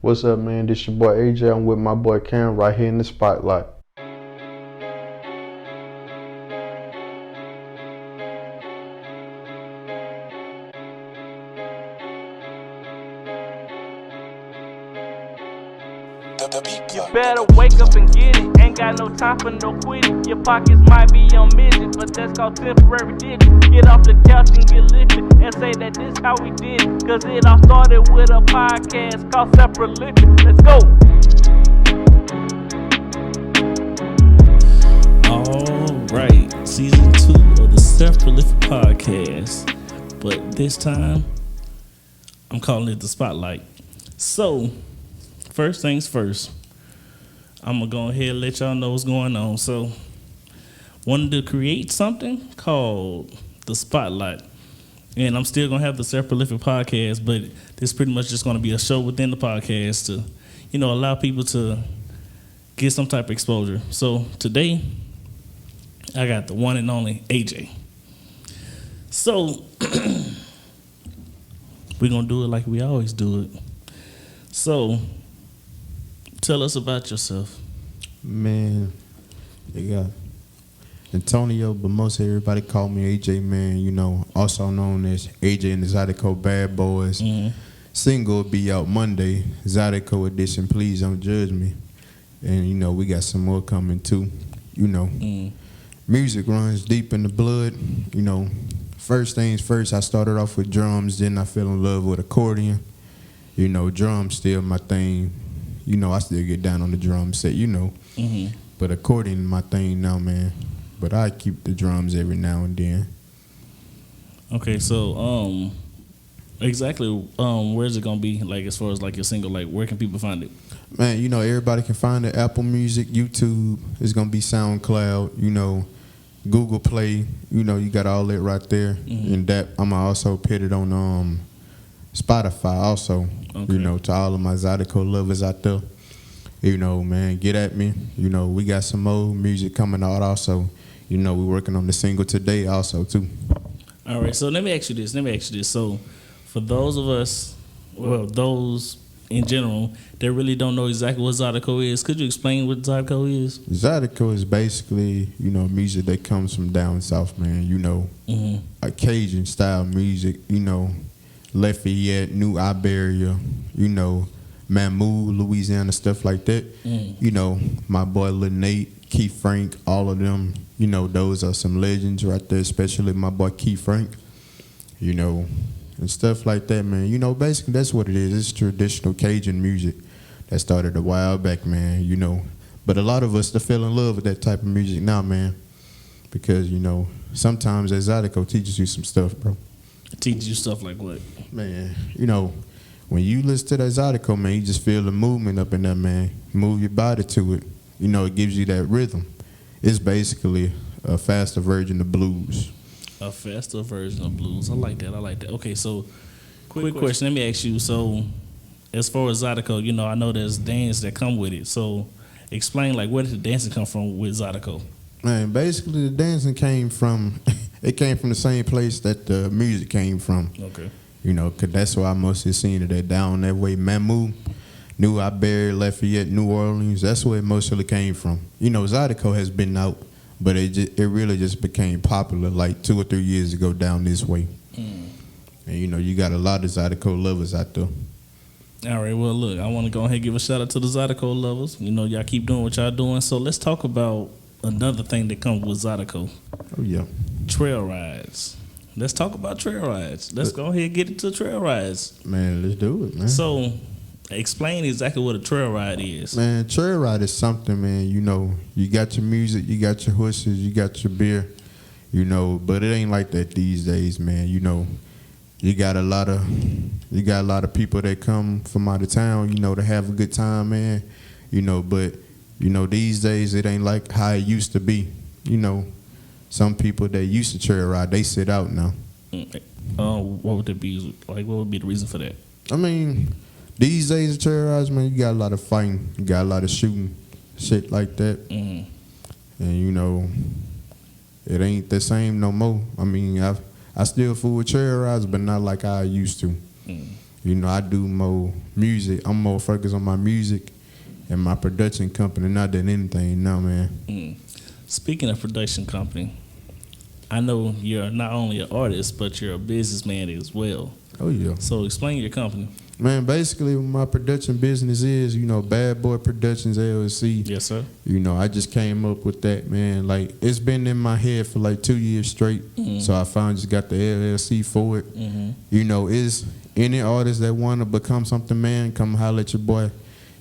What's up, man? This your boy AJ. I'm with my boy Cam right here in the spotlight. You better wake up and get it. Ain't got no time for no quitting. Your pockets might be on midget, but that's called temporary digit. Get off the couch and get lifted and say that this how we did it. Cause it all started with a podcast called Separate Living. Let's go. All right, season 2 of the Separate Living podcast. But this time, I'm calling it the Spotlight. So, first things first, I'm going to go ahead and let y'all know what's going on. So, wanted to create something called the Spotlight. And I'm still going to have the Separate Living podcast, but this is pretty much just going to be a show within the podcast to, allow people to get some type of exposure. So, today, I got the one and only AJ. So, we're going to do it like we always do it. So, tell us about yourself. Man, they got Antonio, but most everybody call me AJ, man. Also known as AJ and the Zydeco Bad Boys. Mm-hmm. Single will be out Monday. Zydeco edition, please don't judge me. And, we got some more coming too. Music runs deep in the blood. First things first, I started off with drums, then I fell in love with accordion. Drums still my thing. I still get down on the drum set, Mm-hmm. But accordion my thing now, man. But I keep the drums every now and then. Okay, so exactly where's it gonna be? Like as far as like your single, like where can people find it? Man, everybody can find it. Apple Music, YouTube. It's gonna be SoundCloud. Google Play. You got all that right there. Mm-hmm. And that I'm gonna also put it on Spotify also. Okay. To all of my Zydeco lovers out there. Man, get at me. We got some more music coming out also. We're working on the single today also too. All right, so let me ask you this. So for those of us, those in general that really don't know exactly what Zydeco is, could you explain what Zydeco is? Zydeco is basically, music that comes from down south, man. Mm-hmm. Cajun style music, Lafayette, New Iberia, Mamou, Louisiana, stuff like that. Mm. My boy Lil Nate, Keith Frank, all of them, those are some legends right there, especially my boy Keith Frank, and stuff like that, man. Basically that's what it is. It's traditional Cajun music that started a while back, man, But a lot of us still fell in love with that type of music now, man, because, sometimes that Zydeco teaches you some stuff, bro. It teaches you stuff like what? Man, when you listen to that Zydeco, man, you just feel the movement up in there, man. Move your body to it. It gives you that rhythm. It's basically a faster version of blues. A faster version of blues. I like that. Okay, so quick question. Let me ask you. So, as far as Zydeco, I know there's dance that come with it. So, explain, like, where did the dancing come from with Zydeco? Man, basically the dancing came from, it came from the same place that the music came from. Okay. Because that's why I mostly seen it down that way. Mamou, New Iberia, Lafayette, New Orleans, that's where it mostly came from. Zydeco has been out, but it really just became popular like 2 or 3 years ago down this way. Mm. And, you got a lot of Zydeco lovers out there. All right, well, look, I want to go ahead and give a shout out to the Zydeco lovers. Y'all keep doing what y'all doing. So let's talk about another thing that comes with Zydeco. Oh, yeah. Trail rides. Let's talk about trail rides. Let's go ahead and get into trail rides. Man, let's do it, man. So, explain exactly what a trail ride is. Man, trail ride is something, man, you got your music, you got your horses, you got your beer, but it ain't like that these days, man. You got a lot of people that come from out of town, to have a good time, man. But these days it ain't like how it used to be. Some people that used to trail ride, they sit out now. What would it be? Like, what would be the reason for that? I mean, these days of trail rides, man, you got a lot of fighting, you got a lot of shooting, shit like that. Mm-hmm. And it ain't the same no more. I mean, I still fool with trail rides, but not like I used to. Mm. You know, I do more music. I'm more focused on my music and my production company, not than anything. No, man. Speaking of production company, I know you're not only an artist, but you're a businessman as well. Oh, yeah. So explain your company. Man, basically, what my production business is, you know, Bad Boy Productions, LLC. Yes, sir. You know, I just came up with that, man. Like, it's been in my head for like 2 years straight. So I finally just got the LLC for it. You know, is any artist that want to become something, man, come holler at your boy.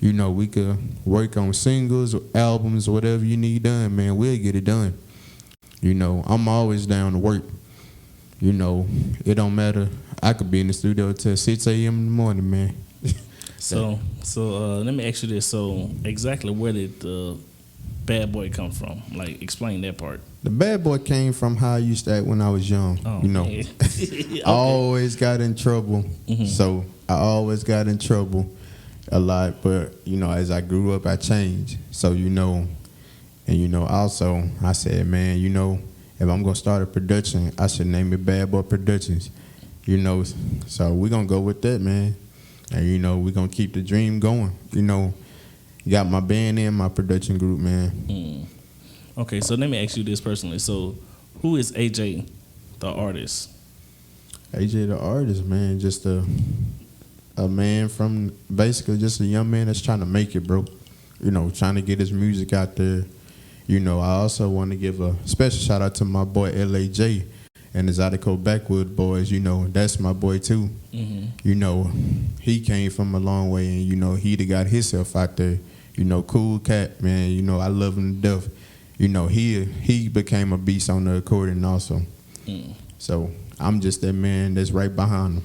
You know, we could work on singles or albums or whatever you need done, man. We'll get it done. You know, I'm always down to work. You know, it don't matter. I could be in the studio till 6 a.m. in the morning, man. So let me ask you this. So exactly where did the Bad Boy come from? Like, explain that part. The Bad Boy came from how I used to act when I was young. Oh, you know, okay. I always got in trouble. So I always got in trouble a lot. But, you know, as I grew up, I changed. So, you know, and, you know, also I said, man, you know, if I'm going to start a production, I should name it Bad Boy Productions. You know, so we're going to go with that, man. And, you know, we're going to keep the dream going. You know, got my band and my production group, man. Okay, so let me ask you this personally. So who is AJ, the artist? AJ, the artist, man, just a man from basically just a young man that's trying to make it, bro. You know, trying to get his music out there. You know, I also want to give a special shout out to my boy LAJ and the Zydeco Backwood Boys. You know, that's my boy too. You know, he came from a long way, and you know, he got himself out there. You know, cool cat, man. You know, I love him to death. You know, he became a beast on the accordion also. So I'm just that man that's right behind him.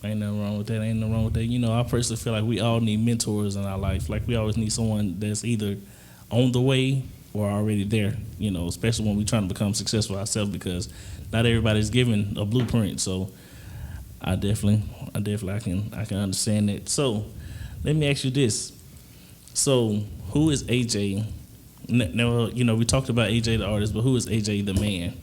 Ain't nothing wrong with that. Ain't nothing wrong with that. You know, I personally feel like we all need mentors in our life. Like, we always need someone that's either on the way or already there, you know, especially when we're trying to become successful ourselves, because not everybody's given a blueprint. So I definitely I can understand that. So let me ask you this. So who is AJ? Now, you know, we talked about AJ the artist, but who is AJ the man?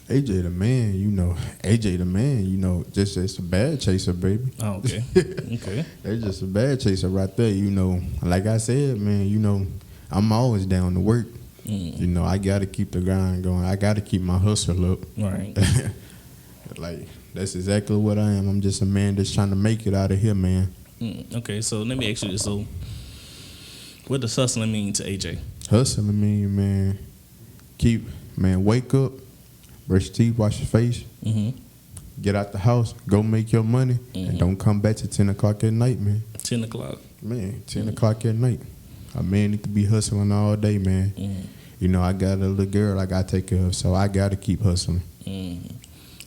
AJ the man, you know, AJ the man, you know, just a bad chaser, baby. Oh, okay. Okay. That's just a bad chaser right there, you know. Like I said, man, you know, I'm always down to work. You know, I got to keep the grind going. I got to keep my hustle up. Right. Like, that's exactly what I am. I'm just a man that's trying to make it out of here, man. Okay, so let me ask you this. So what does hustling mean to AJ? Hustling mean, man, wake up, brush your teeth, wash your face, get out the house, go make your money, and don't come back to 10 o'clock at night, man. 10 o'clock. Man, 10 o'clock at night. A man need to be hustling all day, man. You know, I got a little girl I got to take care of, so I got to keep hustling.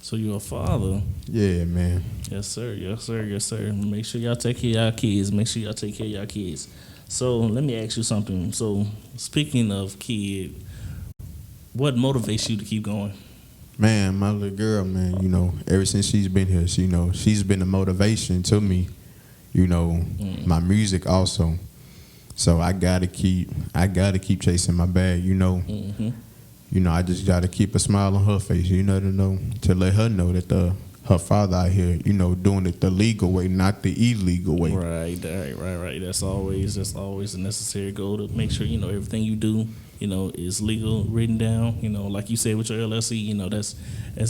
So you're a father. Yeah, man. Yes, sir. Yes, sir. Yes, sir. Make sure y'all take care of y'all kids. Make sure y'all take care of y'all kids. So let me ask you something. So speaking of kid, what motivates you to keep going? Man, my little girl, man, you know, ever since she's been here, you know, she's been a motivation to me, you know, my music also. So I gotta keep chasing my bag, you know. You know, I just gotta keep a smile on her face, you know, to let her know that her father out here, you know, doing it the legal way, not the illegal way. Right. That's always a necessary goal, to make sure, you know, everything you do, you know, is legal, written down. You know, like you said with your LLC, you know, that's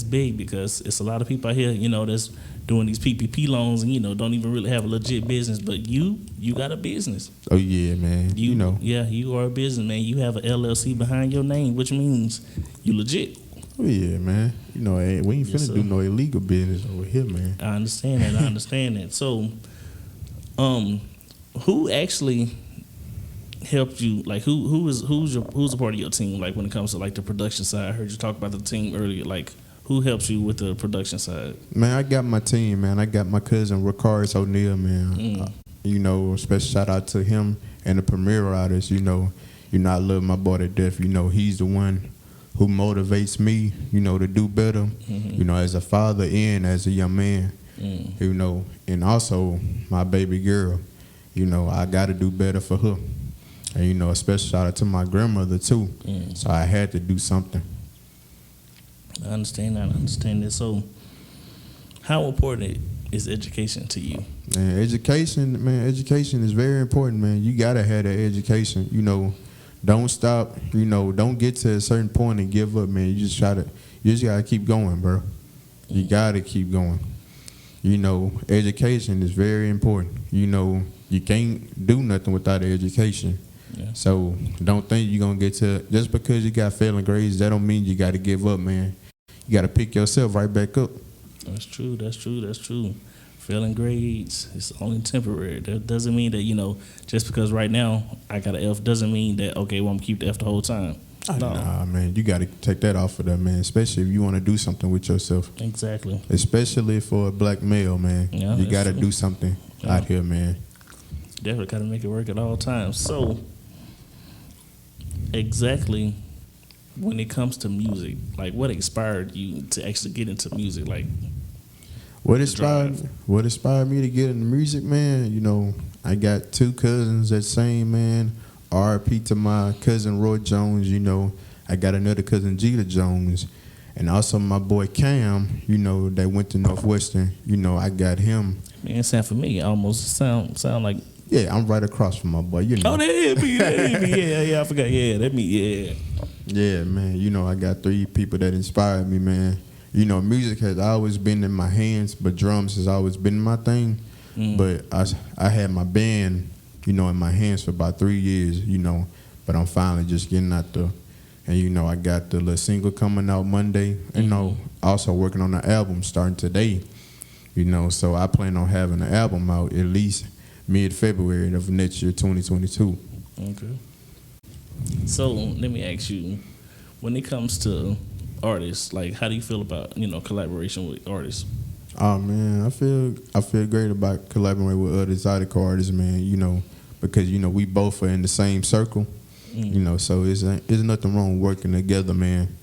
big, because it's a lot of people out here, you know, that's doing these PPP loans and, you know, don't even really have a legit business. But you got a business. Oh yeah, man. You know. Yeah, you are a businessman. You have an LLC behind your name, which means you legit. Oh yeah, man. You know, we ain't finna do no illegal business over here, man. I understand that. So, who actually helped you? Like, who's a part of your team? Like, when it comes to like the production side, I heard you talk about the team earlier. Like, who helps you with the production side? Man, I got my team, man. I got my cousin Ricardo O'Neal, man. You know, special shout out to him and the Premier Riders. You know, I love my boy to death. You know, he's the one who motivates me, you know, to do better, you know, as a father and as a young man, you know, and also my baby girl, you know, I got to do better for her. And, you know, a special shout out to my grandmother, too. So I had to do something. I understand that. So how important is education to you? Man, education is very important, man. You gotta have that education. Don't stop. Don't get to a certain point and give up, man. You just gotta keep going, bro. You gotta keep going. Education is very important. You can't do nothing without education. Yeah. So don't think you're gonna get to, just because you got failing grades, that don't mean you gotta give up, man. You gotta pick yourself right back up. That's true. Failing grades is only temporary. That doesn't mean that, just because right now I got an F doesn't mean that, okay, well, I'm going to keep the F the whole time. No. Nah, man, you got to take that off of that, man, especially if you want to do something with yourself. Exactly. Especially for a black male, man. Yeah, you got to do something out here, man. Definitely got to make it work at all times. So, exactly when it comes to music, like what inspired you to actually get into music? Like, What inspired me to get into music, man? I got two cousins that sing, man. R.I.P. to my cousin Roy Jones. I got another cousin Jeter Jones, and also my boy Cam. That went to Northwestern. I got him. Man, sound for me almost sound like. Yeah, I'm right across from my boy. Oh, that is me. Yeah, I forgot. Yeah, that me. Yeah. Yeah, man. I got three people that inspired me, man. Music has always been in my hands, but drums has always been my thing. But I had my band, in my hands for about 3 years, but I'm finally just getting out there. And, I got the little single coming out Monday, also working on the album starting today, so I plan on having the album out at least mid-February of next year, 2022. Okay. So let me ask you, when it comes to artists, like, how do you feel about collaboration with artists? Oh man, I feel great about collaborating with other Zydeco artists, man. Because we both are in the same circle, so there's nothing wrong with working together, man.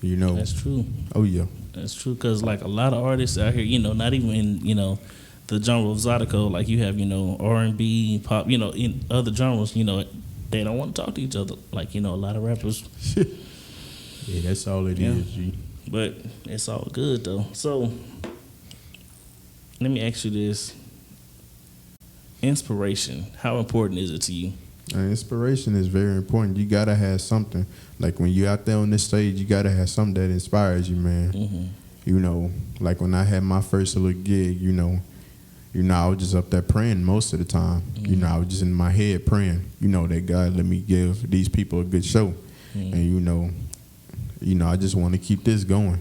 That's true. Oh yeah, that's true. Cause like a lot of artists out here, not even in the genre of Zydeco, like you have R&B, pop, in other genres, they don't want to talk to each other. Like a lot of rappers. Yeah, that's all it is, G. But it's all good, though. So, let me ask you this. Inspiration, how important is it to you? Inspiration is very important. You got to have something. Like, when you're out there on the stage, you got to have something that inspires you, man. Mm-hmm. Like when I had my first little gig, I was just up there praying most of the time. Mm-hmm. I was just in my head praying, that God let me give these people a good show. Mm-hmm. And, I just want to keep this going.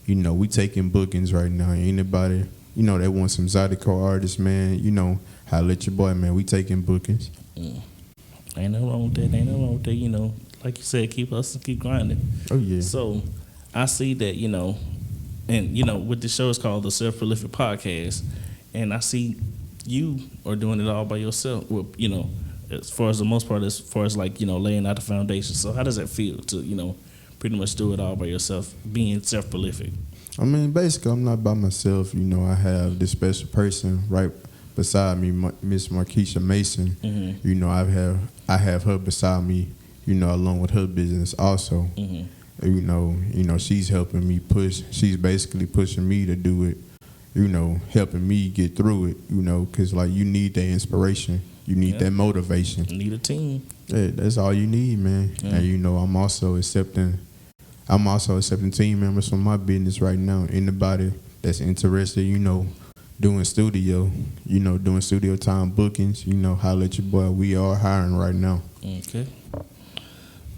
We taking bookings right now. Anybody, that want some Zydeco artists, man, holla at your boy, man. We taking bookings. Ain't nothing wrong with that. Like you said, keep hustling, keep grinding. Oh, yeah. So, I see that, and, with the show, it's called the Self-Prolific Podcast, and I see you are doing it all by yourself. Well, as far as the most part, as far as like, laying out the foundation. So, how does that feel to, pretty much do it all by yourself, being self-prolific? I mean, basically, I'm not by myself. I have this special person right beside me, Miss Markeisha Mason. Mm-hmm. I have her beside me, along with her business also. Mm-hmm. She's helping me push. She's basically pushing me to do it, helping me get through it, because, like, you need that inspiration. You need that motivation. You need a team. Yeah, that's all you need, man. Yeah. And, I'm also accepting team members from my business right now. Anybody that's interested, doing studio time bookings, holla at your boy. We are hiring right now. Okay.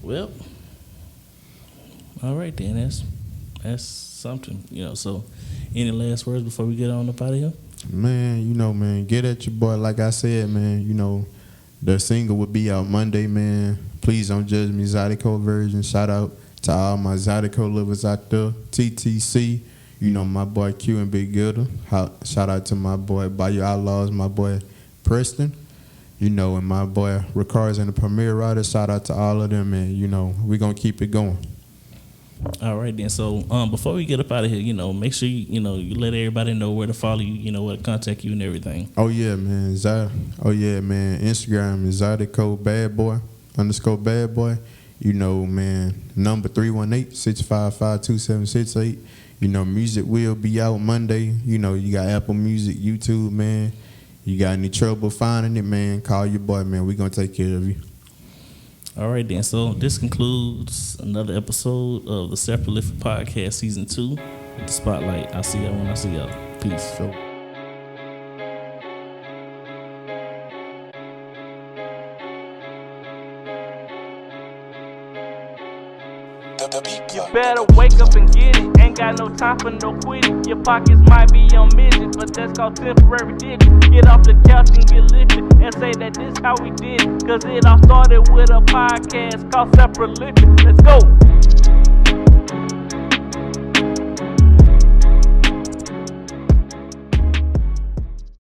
Well, all right then. That's something, So, any last words before we get on up out of here? Man, get at your boy. Like I said, man, the single will be out Monday, man. Please don't judge me, Zydeco version. Shout out to all my Zydeco lovers out there. TTC, my boy Q and Big Gilda. Shout out to my boy Bayou Outlaws, my boy Preston. And my boy Ricards and the Premier Rider. Shout out to all of them, and we gonna keep it going. All right then. So before we get up out of here, make sure you let everybody know where to follow you, where to contact you and everything. Oh yeah, man. Instagram is Zydeco _bad boy. Man, number 318-655-2768. You know, music will be out Monday. You know, you got Apple Music, YouTube, man. You got any trouble finding it, man, call your boy, man. We gonna take care of you. All right, then. So this concludes another episode of the Self-Prolific Podcast Season 2 with the Spotlight. I'll see y'all when I see y'all. Peace. So. You better wake up and get it. Ain't got no time for no quitting. Your pockets might be on midget, but that's called temporary digit. Get off the couch and get lifted and say that this how we did it. Cause it all started with a podcast called Self-Prolific. Let's go.